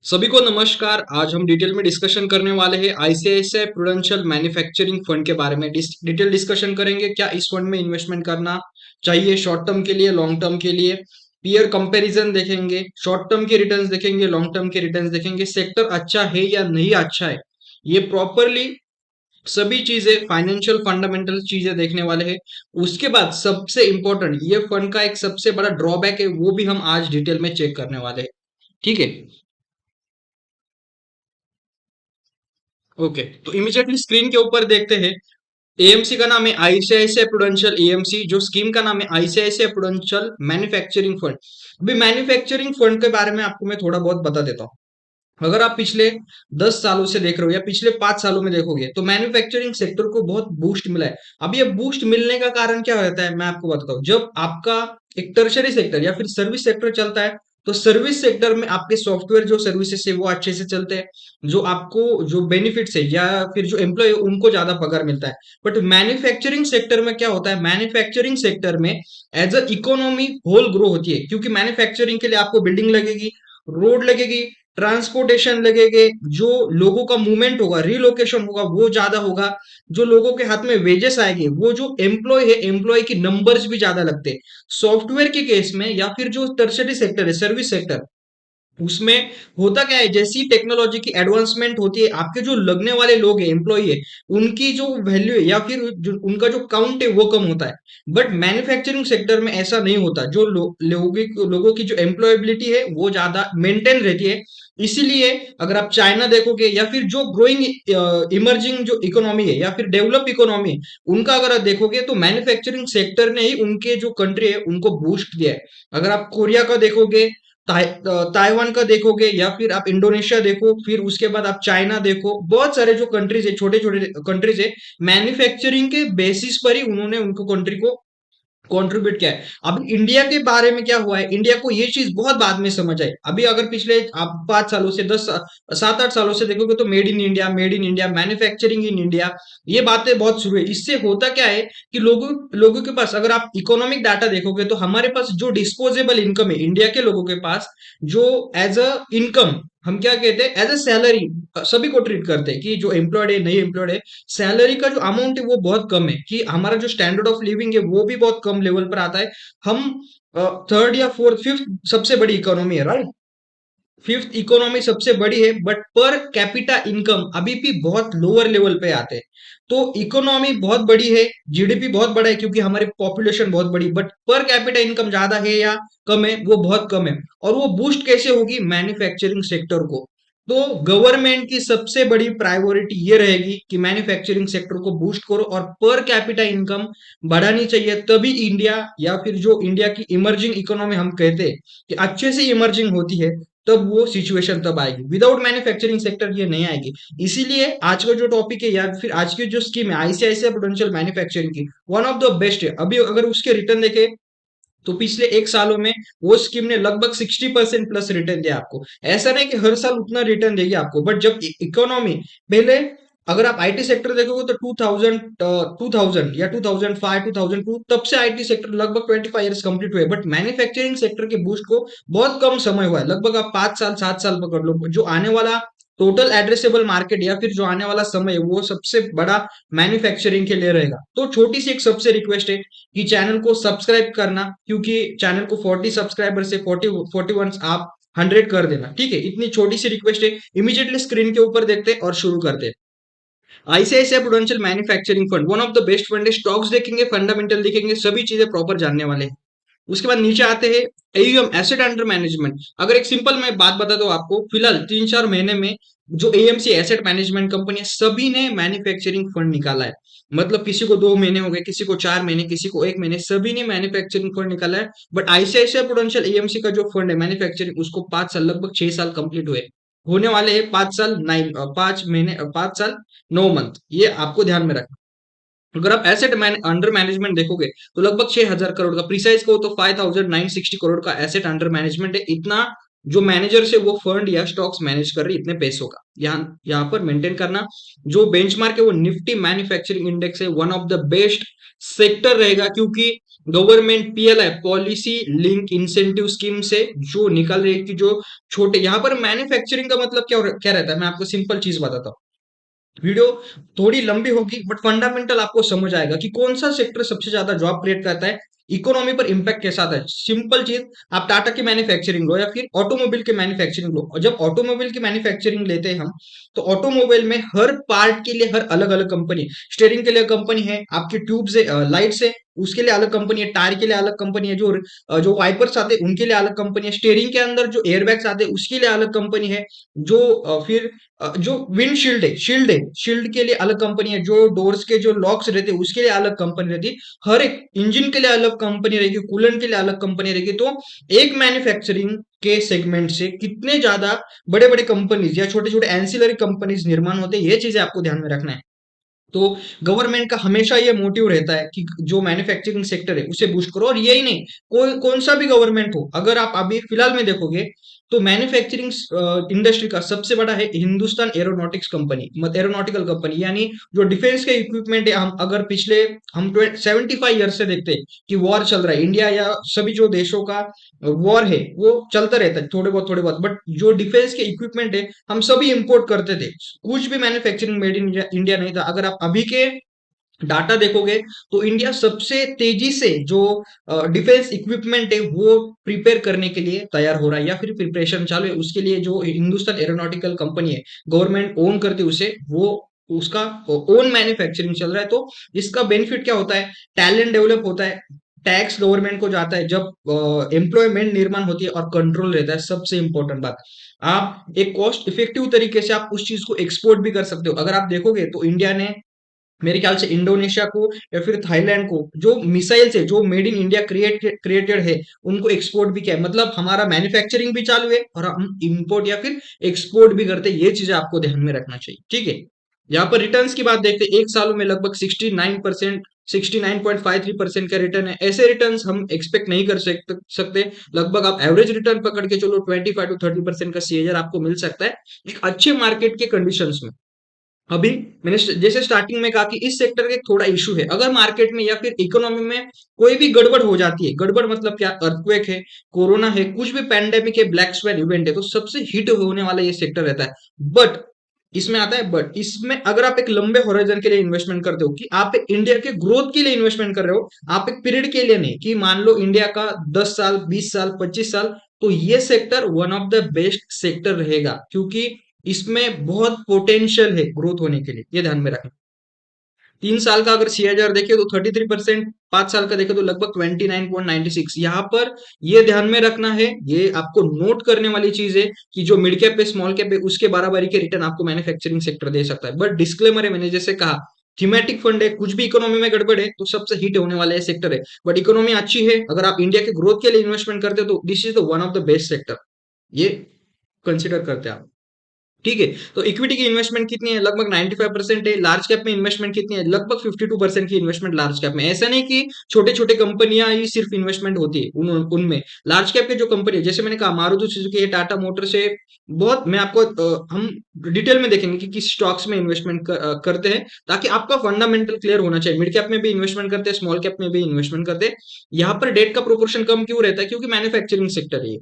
सभी को नमस्कार। आज हम डिटेल में डिस्कशन करने वाले हैं आईसीआईसीआई प्रूडेंशियल मैन्युफैक्चरिंग फंड के बारे में डिटेल डिस्कशन करेंगे। क्या इस फंड में इन्वेस्टमेंट करना चाहिए शॉर्ट टर्म के लिए, लॉन्ग टर्म के लिए। पीयर कंपैरिजन देखेंगे, शॉर्ट टर्म के रिटर्न्स देखेंगे, लॉन्ग टर्म के रिटर्न्स देखेंगे, सेक्टर अच्छा है या नहीं अच्छा है, ये प्रॉपरली सभी चीजें फाइनेंशियल फंडामेंटल चीजें देखने वाले हैं। उसके बाद सबसे इंपॉर्टेंट, ये फंड का एक सबसे बड़ा ड्रॉबैक है, वो भी हम आज डिटेल में चेक करने वाले हैं। ठीक है, ओके। तो इमीडिएटली स्क्रीन के ऊपर देखते हैं। एएमसी का नाम है आईसीआईसीआई प्रूडेंशियल एएमसी, जो स्कीम का नाम है आईसीआईसीआई प्रूडेंशियल मैन्युफैक्चरिंग फंड। अभी मैन्युफैक्चरिंग फंड के बारे में आपको मैं थोड़ा बहुत बता देता हूँ। अगर आप पिछले 10 सालों से देख रहे हो या पिछले 5 सालों में देखोगे तो मैन्युफैक्चरिंग सेक्टर को बहुत बूस्ट मिला है। अब ये बूस्ट मिलने का कारण क्या रहता है, मैं आपको बताता हूँ। जब आपका एक टर्शरी सेक्टर या फिर सर्विस सेक्टर चलता है, तो सर्विस सेक्टर में आपके सॉफ्टवेयर जो सर्विसेज है वो अच्छे से चलते हैं, जो आपको जो बेनिफिट्स है या फिर जो एम्प्लॉय उनको ज्यादा पगार मिलता है। बट मैन्युफैक्चरिंग सेक्टर में क्या होता है, मैन्युफैक्चरिंग सेक्टर में as a economy whole grow होती है, क्योंकि मैन्युफैक्चरिंग के लिए आपको बिल्डिंग लगेगी, रोड लगेगी, ट्रांसपोर्टेशन लगेगे, जो लोगों का मूवमेंट होगा, रिलोकेशन होगा, वो ज्यादा होगा। जो लोगों के हाथ में वेजेस आएंगे, वो जो एम्प्लॉय है, एम्प्लॉय की नंबर्स भी ज्यादा लगते हैं। सॉफ्टवेयर के केस में या फिर जो टर्शरी सेक्टर है, सर्विस सेक्टर, उसमें होता क्या है, जैसी टेक्नोलॉजी की एडवांसमेंट होती है, आपके जो लगने वाले लोग हैं, एम्प्लॉय है, उनकी जो वैल्यू है या फिर जो उनका जो काउंट है वो कम होता है। बट मैन्युफैक्चरिंग सेक्टर में ऐसा नहीं होता, जो लोगों की जो एम्प्लॉयबिलिटी है वो ज्यादा मेंटेन रहती है। इसीलिए अगर आप चाइना देखोगे या फिर जो ग्रोइंग इमर्जिंग जो इकोनॉमी है या फिर डेवलप इकोनॉमी है, उनका अगर आप देखोगे तो मैन्युफैक्चरिंग सेक्टर ने ही उनके जो कंट्री है उनको बूस्ट दिया है। अगर आप कोरिया का देखोगे, ताइवान का देखोगे, या फिर आप इंडोनेशिया देखो, फिर उसके बाद आप चाइना देखो, बहुत सारे जो कंट्रीज है, छोटे छोटे कंट्रीज है, मैन्युफैक्चरिंग के बेसिस पर ही उन्होंने उनको कंट्री को कंट्रीब्यूट किया है। अभी इंडिया के बारे में क्या हुआ है, इंडिया को ये चीज बहुत बाद में समझ आई। अभी अगर पिछले आप 5 सालों से 7-8 सालों से देखोगे तो made in India, made in India, manufacturing in India, ये बातें बहुत शुरू है। इससे होता क्या है कि लोगों लोगों के पास, अगर आप इकोनॉमिक डाटा देखोगे तो हमारे पास जो डिस्पोजेबल इनकम है इंडिया के लोगों के पास, जो एज अ इनकम, हम क्या कहते हैं, एज अ सैलरी सभी को ट्रीट करते हैं कि जो एम्प्लॉयड है, नहीं एम्प्लॉयड है, सैलरी का जो अमाउंट है वो बहुत कम है, कि हमारा जो स्टैंडर्ड ऑफ लिविंग है वो भी बहुत कम लेवल पर आता है। हम थर्ड या फोर्थ फिफ्थ सबसे बड़ी इकोनॉमी है, राइट। फिफ्थ इकोनॉमी सबसे बड़ी है, बट पर कैपिटा इनकम अभी भी बहुत लोअर लेवल पे आते हैं। तो इकोनॉमी बहुत बड़ी है, जीडीपी बहुत बड़ा है क्योंकि हमारी पॉपुलेशन बहुत बड़ी, बट पर कैपिटा इनकम ज्यादा है या कम है, वो बहुत कम है। और वो बूस्ट कैसे होगी, मैन्युफैक्चरिंग सेक्टर को। तो गवर्नमेंट की सबसे बड़ी प्रायोरिटी ये रहेगी कि मैन्युफैक्चरिंग सेक्टर को बूस्ट करो और पर कैपिटा इनकम बढ़ानी चाहिए, तभी इंडिया या फिर जो इंडिया की इमर्जिंग इकोनॉमी हम कहते हैं कि अच्छे से इमर्जिंग होती है, तब वो सिचुएशन तब आएगी। विदाउट मैन्युफैक्चरिंग सेक्टर ये नहीं आएगी। इसीलिए आज का जो टॉपिक है या फिर आज की जो स्कीम है आईसीआईसीआई प्रूडेंशियल मैन्युफैक्चरिंग की, वन ऑफ द बेस्ट है। अभी अगर उसके रिटर्न देखे तो पिछले 1 सालों में वो स्कीम ने लगभग 60% प्लस रिटर्न दिया आपको। ऐसा नहीं कि हर साल उतना रिटर्न देगी आपको, बट जब इकोनॉमी पहले, अगर आप आईटी सेक्टर देखोगे तो 2000 या 2005 2002 तब से आईटी सेक्टर लगभग 25 इयर्स कंप्लीट हुए, बट मैन्युफैक्चरिंग सेक्टर के बूस्ट को बहुत कम समय हुआ है। लगभग आप 5 साल 7 साल पकड़ लो। जो आने वाला टोटल एड्रेसेबल मार्केट या फिर जो आने वाला समय है वो सबसे बड़ा मैन्युफैक्चरिंग के लिए रहेगा। तो छोटी सी एक सबसे रिक्वेस्ट है कि चैनल को सब्सक्राइब करना, क्योंकि चैनल को 40 सब्सक्राइबर से 41 आप 100 कर देना, ठीक है। इतनी छोटी सी रिक्वेस्ट है। इमीडिएटली स्क्रीन के ऊपर देखते हैं और शुरू करते हैं। ICICI prudential manufacturing fund one of the best fund है। स्टॉक्स देखेंगे, फंडामेंटल देखेंगे, सभी चीजें प्रॉपर जानने वाले हैं। उसके बाद नीचे आते हैं, एयूएम एसेट अंडर मैनेजमेंट। अगर एक सिंपल मैं बात बता दूं आपको, फिलहाल 3-4 महीने में जो एएमसी एसेट मैनेजमेंट कंपनी है, सभी ने मैन्युफैक्चरिंग फंड निकाला है। मतलब किसी को 2 महीने हो गए, किसी को 4 महीने, किसी को 1 महीने, सभी ने मैन्युफैक्चरिंग फंड निकाला है। बट आईसीआईसीआई प्रूडेंशियल एएमसी का जो फंड है मैन्युफैक्चरिंग, उसको 5 साल, लगभग 6 साल कंप्लीट हुए, होने वाले हैं 5 साल 9 5 महीने 5 साल 9 मंथ, ये आपको ध्यान में रखना। अगर आप एसेट अंडर मैनेजमेंट देखोगे तो लगभग 6,000 करोड़ का, प्रिसाइज को तो 5,960 करोड़ का एसेट अंडर मैनेजमेंट है। इतना जो मैनेजर से वो फंड या स्टॉक्स मैनेज कर रही है, इतने पैसों का यहाँ पर मेंटेन करना। जो बेंचमार्क है वो निफ्टी मैन्युफैक्चरिंग इंडेक्स है, one of the best sector रहेगा, क्योंकि government PLI policy link incentive scheme से जो निकल रही है कि जो छोटे, यहाँ पर मैन्युफैक्चरिंग का मतलब क्या रहता है, मैं आपको सिंपल चीज बताता हूँ। वीडियो थोड़ी लंबी होगी बट फंडामेंटल आपको समझ आएगा कि कौन सा सेक्टर सबसे ज्यादा जॉब क्रिएट करता है, इकोनॉमी पर इंपैक्ट कैसा आता है। सिंपल चीज, आप टाटा की मैन्युफैक्चरिंग लो या फिर ऑटोमोबाइल की मैन्युफैक्चरिंग लो, और जब ऑटोमोबाइल की मैन्युफैक्चरिंग लेते हैं हम, तो ऑटोमोबाइल में हर पार्ट के लिए हर अलग अलग कंपनी, स्टेयरिंग के लिए कंपनी है, आपकी ट्यूब्स है, लाइट्स है, उसके लिए अलग कंपनी है, टायर के लिए अलग कंपनी है, जो वाइपर्स आते हैं उनके लिए अलग कंपनी है, स्टेयरिंग के अंदर जो एयरबैग्स आते हैं उसके लिए अलग कंपनी है, फिर जो विंडशील्ड है, शील्ड के लिए अलग कंपनी है, जो डोर्स के जो लॉक्स रहते हैं उसके लिए अलग कंपनी रहती है, हर एक इंजन के लिए अलग कंपनी रहेगी, कूलेंट के लिए अलग कंपनी रहेगी। तो एक मैन्युफैक्चरिंग के सेगमेंट से कितने ज्यादा बड़े बड़े कंपनीज या छोटे छोटे एंसिलरी कंपनीज निर्माण होते हैं, ये चीजें आपको ध्यान में रखना है। तो गवर्नमेंट का हमेशा ये मोटिव रहता है कि जो मैन्युफैक्चरिंग सेक्टर है उसे बूस्ट करो, और यही नहीं, कोई कौन सा भी गवर्नमेंट हो, अगर आप अभी फिलहाल में देखोगे तो मैन्युफैक्चरिंग इंडस्ट्री का सबसे बड़ा है Hindustan aeronautics company, aeronautical company, यानी जो डिफेंस के इक्विपमेंट है, हम 75 ईयर से देखते हैं कि वॉर चल रहा है, इंडिया या सभी जो देशों का वॉर है वो चलता रहता है थोड़े बहुत, बट जो डिफेंस के इक्विपमेंट है हम सभी इंपोर्ट करते थे, कुछ भी मैन्युफैक्चरिंग मेड इन इंडिया नहीं था। अगर आप अभी के डाटा देखोगे तो इंडिया सबसे तेजी से जो डिफेंस इक्विपमेंट है वो प्रिपेयर करने के लिए तैयार हो रहा है या फिर प्रिपरेशन चालू है, उसके लिए जो हिंदुस्तान एरोनॉटिकल कंपनी है, गवर्नमेंट ओन करती है उसे, वो उसका ओन मैन्युफैक्चरिंग चल रहा है। तो इसका बेनिफिट क्या होता है, टैलेंट डेवलप होता है, टैक्स गवर्नमेंट को जाता है, जब एम्प्लॉयमेंट निर्माण होती है, और कंट्रोल रहता है, सबसे इंपॉर्टेंट बात, आप एक कॉस्ट इफेक्टिव तरीके से आप उस चीज को एक्सपोर्ट भी कर सकते हो। अगर आप देखोगे तो इंडिया ने मेरे ख्याल से इंडोनेशिया को या फिर थाईलैंड को जो मिसाइल्स है जो मेड इन इंडिया क्रिएटेड है उनको एक्सपोर्ट भी किया है, मतलब हमारा मैन्युफैक्चरिंग भी चालू है और हम इंपोर्ट या फिर एक्सपोर्ट भी करते हैं, ये चीजें आपको ध्यान में रखना चाहिए, ठीक है। यहाँ पर रिटर्न्स की बात देखते हैं, एक साल में लगभग 69%, 69.53% का रिटर्न है। ऐसे रिटर्न्स हम एक्सपेक्ट नहीं कर सकते, लगभग आप एवरेज रिटर्न पकड़ के चलो 25 to 30% का सीएजर आपको मिल सकता है एक अच्छे मार्केट के कंडीशंस में। अभी मैंने जैसे स्टार्टिंग में कहा कि इस सेक्टर का एक थोड़ा इशू है, अगर मार्केट में या फिर इकोनॉमी में कोई भी गड़बड़ हो जाती है, गड़बड़ मतलब क्या, अर्थक्वेक है, कोरोना है, कुछ भी पैंडेमिक है, ब्लैक स्वेन इवेंट है, तो सबसे हिट होने वाला ये सेक्टर रहता है। बट इसमें आता है बट, इसमें अगर आप एक लंबे होराइजन के लिए इन्वेस्टमेंट करते हो, कि आप एक इंडिया के ग्रोथ के लिए इन्वेस्टमेंट कर रहे हो, आप एक पीरियड के लिए नहीं, कि मान लो इंडिया का 10 साल, 20 साल, 25 साल, तो ये sector one of the best sector रहेगा, क्योंकि इसमें बहुत पोटेंशियल है ग्रोथ होने के लिए, ये ध्यान में रखना। 3 साल का अगर सीएजआर देखे तो 33%, 5 साल का देखे तो लगभग 29.96, यहाँ पर ये ध्यान में रखना है, ये आपको नोट करने वाली चीज है कि जो मिड कैप है, स्मॉल कैप है, उसके बराबरी के रिटर्न आपको मैन्युफैक्चरिंग सेक्टर दे सकता है। बट डिस्क्लेमर है, मैंने जैसे कहा, थीमेटिक फंड है, कुछ भी इकोनॉमी में गड़बड़ है तो सबसे हिट होने वाला है सेक्टर है, बट इकोनॉमी अच्छी है, अगर आप इंडिया के ग्रोथ के लिए इन्वेस्टमेंट करते हो तो this is the one of the best sector, ये कंसिडर करते हैं आप, ठीक है। तो इक्विटी की इन्वेस्टमेंट कितनी है, लगभग 95% है। लार्ज कैप में इन्वेस्टमेंट कितनी है, लगभग 52% की इन्वेस्टमेंट लार्ज कैप में। ऐसा नहीं कि छोटे छोटे कंपनियां ही सिर्फ इन्वेस्टमेंट होती है उनमें, लार्ज कैप के जो कंपनी है, जैसे मैंने कहा मारुति सुजुकी है, टाटा मोटर से बहुत, मैं आपको हम डिटेल में देखेंगे कि किस स्टॉक्स में इन्वेस्टमेंट करते हैं, ताकि आपका फंडामेंटल क्लियर होना चाहिए। मिड कैप में भी इन्वेस्टमेंट करते हैं, स्मॉल कैप में भी इन्वेस्टमेंट करते हैं। यहाँ पर डेट का प्रोपोर्शन कम क्यों रहता है, क्योंकि मैन्युफैक्चरिंग सेक्टर है।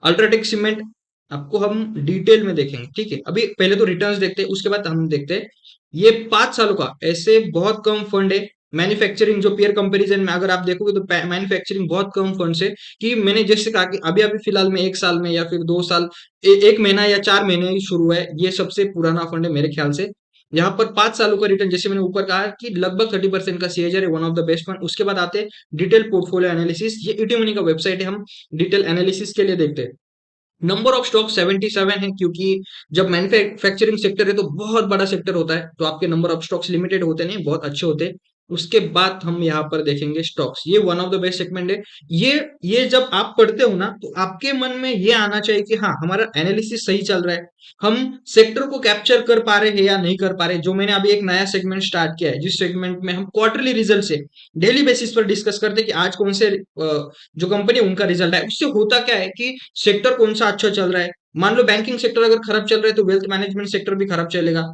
अल्ट्राटेक सीमेंट आपको हम डिटेल में देखेंगे, ठीक है। अभी पहले तो रिटर्न्स देखते हैं, उसके बाद हम देखते हैं ये 5 सालों का, ऐसे बहुत कम फंड है मैन्युफैक्चरिंग, जो पेयर कंपैरिजन में अगर आप देखोगे तो मैन्युफैक्चरिंग बहुत कम फंड है, कि मैंने जैसे कहा कि अभी अभी फिलहाल में 1 साल में या फिर 2 साल, एक महीना या 4 महीने ही शुरू है, ये सबसे पुराना फंड है मेरे ख्याल से। यहाँ पर 5 सालों का रिटर्न, जैसे मैंने ऊपर कहा कि लगभग 30% का सीएजर है, one of the best fund. उसके बाद आते हैं डिटेल पोर्टफोलियो एनालिसिस, ये इटी मनी का वेबसाइट है, हम डिटेल एनालिसिस के लिए देखते हैं। नंबर ऑफ स्टॉक 77 है, क्योंकि जब मैन्युफैक्चरिंग सेक्टर है तो बहुत बड़ा सेक्टर होता है, तो आपके नंबर ऑफ स्टॉक्स लिमिटेड होते नहीं, बहुत अच्छे होते हैं। उसके बाद हम यहाँ पर देखेंगे स्टॉक्स, ये one of the best segment है। ये जब आप पढ़ते हो ना तो आपके मन में ये आना चाहिए कि हाँ, हमारा एनालिसिस सही चल रहा है, हम सेक्टर को कैप्चर कर पा रहे हैं या नहीं कर पा रहे। जो मैंने अभी एक नया सेगमेंट स्टार्ट किया है, जिस सेगमेंट में हम क्वार्टरली रिजल्ट से डेली बेसिस पर डिस्कस करते हैं कि आज कौन से जो कंपनी उनका रिजल्ट है, उससे होता क्या है कि सेक्टर कौन सा अच्छा चल रहा है। मान लो बैंकिंग सेक्टर अगर खराब चल रहा है तो वेल्थ मैनेजमेंट सेक्टर भी खराब चलेगा।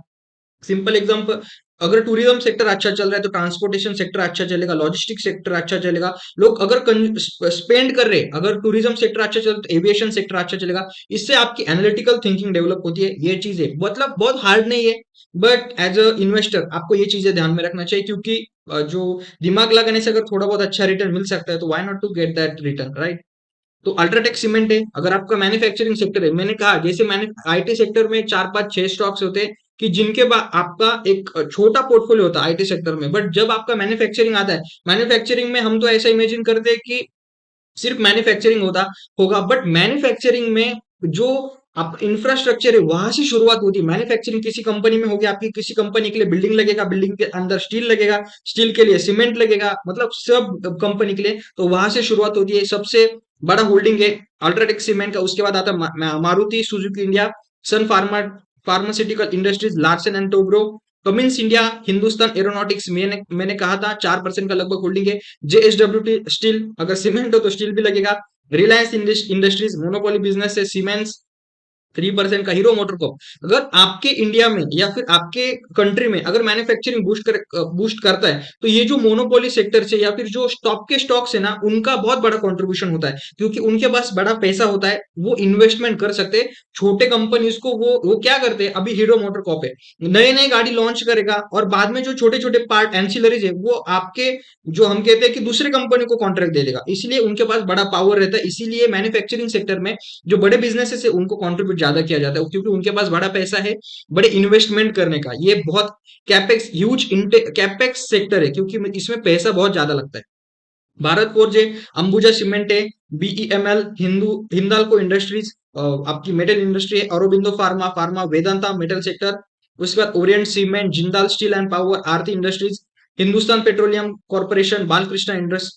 सिंपल एग्जांपल, अगर टूरिज्म सेक्टर अच्छा चल रहा है तो ट्रांसपोर्टेशन सेक्टर अच्छा चलेगा, लॉजिस्टिक सेक्टर अच्छा चलेगा। लोग अगर स्पेंड कर रहे हैं, अगर टूरिज्म सेक्टर अच्छा चल तो एविएशन सेक्टर अच्छा चलेगा। इससे आपकी एनालिटिकल थिंकिंग डेवलप होती है। ये चीजें मतलब बहुत हार्ड नहीं है, बट एज अ इन्वेस्टर आपको ये चीजें ध्यान में रखना चाहिए, क्योंकि जो दिमाग लगाने से अगर थोड़ा बहुत अच्छा रिटर्न मिल सकता है तो why not to get that return, right? तो अल्ट्राटेक सीमेंट है। अगर आपका मैन्युफैक्चरिंग सेक्टर है, मैंने कहा जैसे मैंने आईटी सेक्टर में 4 5 6 स्टॉक्स होते हैं कि जिनके बाद आपका एक छोटा पोर्टफोलियो होता है आईटी सेक्टर में, बट जब आपका मैन्युफैक्चरिंग आता है, मैन्युफैक्चरिंग में हम तो ऐसा इमेजिन करते हैं कि सिर्फ मैन्युफैक्चरिंग होता होगा, बट मैन्युफैक्चरिंग में जो आप इंफ्रास्ट्रक्चर है वहां से शुरुआत होती है। मैन्युफैक्चरिंग किसी कंपनी में होगी, आपकी किसी कंपनी के लिए बिल्डिंग लगेगा, बिल्डिंग के अंदर स्टील लगेगा, स्टील के लिए सीमेंट लगेगा, मतलब सब कंपनी के लिए तो वहां से शुरुआत होती है। सबसे बड़ा होल्डिंग है अल्ट्राटेक सीमेंट का। उसके बाद आता है Maruti Suzuki India, Sun Pharma Pharmaceutical Industries, Larsen and Toubro, Cummins India, Hindustan Aeronautics. मैंने कहा था 4% का लगभग होल्डिंग है। जेएसडब्ल्यू स्टील, अगर सीमेंट हो तो स्टील भी लगेगा। रिलायंस इंडस्ट्रीज मोनोपोली बिजनेस है। सीमेंस 3% का। Hero MotoCorp. अगर आपके इंडिया में या फिर आपके कंट्री में अगर मैन्युफैक्चरिंग बूस्ट करता है तो ये जो मोनोपोली सेक्टर से या फिर जो स्टॉक के स्टॉक्स है ना, उनका बहुत बड़ा कंट्रीब्यूशन होता है, क्योंकि उनके पास बड़ा पैसा होता है, वो इन्वेस्टमेंट कर सकते हैं। छोटे कंपनीज को वो क्या करते हैं, अभी हीरो मोटर कॉप है, नई नई गाड़ी लॉन्च करेगा और बाद में जो छोटे छोटे पार्ट एंसिलरीज है वो आपके, जो हम कहते हैं कि दूसरे कंपनी को कॉन्ट्रैक्ट दे देगा, इसलिए उनके पास बड़ा पावर रहता है। इसीलिए मैन्युफैक्चरिंग सेक्टर में जो बड़े बिजनेसेस है उनको कंट्रीब्यूट ज्यादा किया जाता है, क्योंकि उनके पास बड़ा पैसा है बड़े इन्वेस्टमेंट करने का। ये बहुत कैपेक्स ह्यूज कैपेक्स सेक्टर है, क्योंकि इसमें पैसा बहुत ज्यादा लगता है। भारत फोर्ज है, अंबुजा सीमेंट है, बीईएमएल, हिंदाल्को इंडस्ट्रीज, आपकी मेटल इंडस्ट्री है, Aurobindo pharma, Vedanta metal sector. उसके बाद Orient cement, Jindal steel and power, Aarti industries, Hindustan petroleum corporation, Balkrishna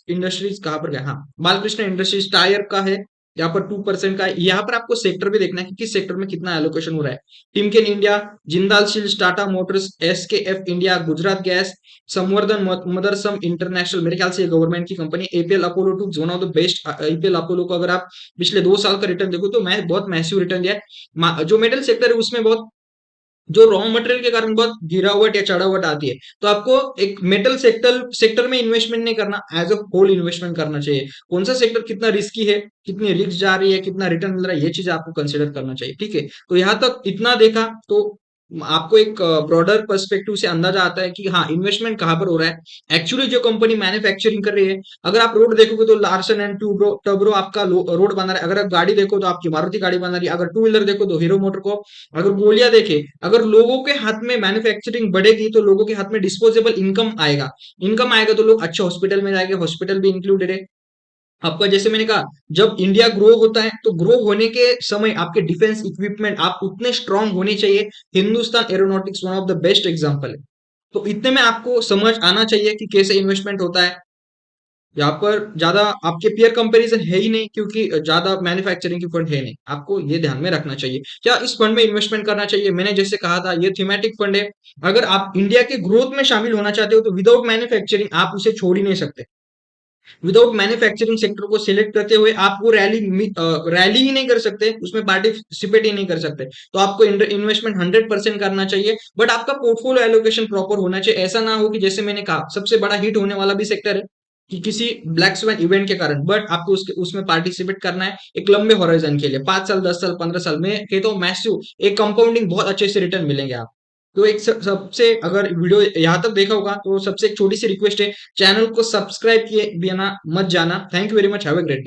industries. कहां पर गया, हाँ, बालकृष्ण इंडस्ट्रीज टायर का है, यहाँ पर 2% का है। यहाँ पर आपको सेक्टर भी देखना है कि किस सेक्टर में कितना एलोकेशन हो रहा है। Timken India, Jindal Steel, Tata Motors, SKF India, Gujarat Gas, Samvardhana Motherson International, मेरे ख्याल से ये गवर्नमेंट की कंपनी। APL Apollo too one of the best. APL Apollo को अगर आप पिछले 2 साल का रिटर्न देखो तो मैं बहुत मैसिव रिटर्न दिया है। जो मेटल सेक्टर है उसमें बहुत, जो रॉ मटेरियल के कारण बहुत गिरावट या चढ़ावट आती है, तो आपको एक मेटल सेक्टर में इन्वेस्टमेंट नहीं करना, एज अ होल इन्वेस्टमेंट करना चाहिए। कौन सा सेक्टर कितना रिस्की है, कितनी रिस्क जा रही है, कितना रिटर्न मिल रहा है, ये चीज आपको कंसिडर करना चाहिए, ठीक है? तो यहाँ तक इतना देखा तो आपको एक ब्रॉडर पर्सपेक्टिव से अंदाजा आता है कि हाँ, इन्वेस्टमेंट कहाँ पर हो रहा है। एक्चुअली जो कंपनी मैन्युफैक्चरिंग कर रही है, अगर आप रोड देखोगे तो लार्सन एंड टब्रो आपका रोड बना रहा है। अगर आप गाड़ी देखो तो आपकी मारुति गाड़ी बना रही है। अगर टू व्हीलर देखो तो हीरो मोटर को। अगर गोलियां देखे, अगर लोगों के हाथ में मैन्युफैक्चरिंग बढ़ेगी तो लोगों के हाथ में डिस्पोजेबल इनकम आएगा तो लोग अच्छे हॉस्पिटल में जाएंगे, हॉस्पिटल भी इंक्लूडेड है आपका। जैसे मैंने कहा, जब इंडिया ग्रो होता है तो ग्रो होने के समय आपके डिफेंस इक्विपमेंट आप उतने स्ट्रांग होने चाहिए। Hindustan aeronautics one of the best example है। तो इतने में आपको समझ आना चाहिए कि कैसे इन्वेस्टमेंट होता है। यहाँ पर ज्यादा आपके पेयर कंपैरिजन है ही नहीं, क्योंकि ज्यादा मैन्युफैक्चरिंग की फंड है नहीं। आपको ये ध्यान में रखना चाहिए क्या इस फंड में इन्वेस्टमेंट करना चाहिए। मैंने जैसे कहा था, ये थीमेटिक फंड है। अगर आप इंडिया के ग्रोथ में शामिल होना चाहते हो तो विदाउट मैन्युफैक्चरिंग आप उसे छोड़ ही नहीं सकते। विदाउट मैन्युफैक्चरिंग सेक्टर को सिलेक्ट करते हुए आप वो रैली ही नहीं कर सकते, उसमें पार्टिसिपेट ही नहीं कर सकते। तो आपको इन्वेस्टमेंट 100% करना चाहिए, बट आपका पोर्टफोलियो एलोकेशन प्रॉपर होना चाहिए। ऐसा ना हो कि जैसे मैंने कहा, सबसे बड़ा हिट होने वाला भी सेक्टर है कि किसी ब्लैक स्वैन इवेंट के कारण, बट आपको उसमें पार्टिसिपेट करना है एक लंबे हॉराइजन के लिए, 5 साल, 10 साल, 15 साल में कहता हूँ मैसिव एक कंपाउंडिंग बहुत अच्छे से रिटर्न मिलेंगे आप। तो एक सबसे, अगर वीडियो यहाँ तक देखा होगा तो सबसे एक छोटी सी रिक्वेस्ट है, चैनल को सब्सक्राइब किए बिना मत जाना। Thank you very much, have a great day.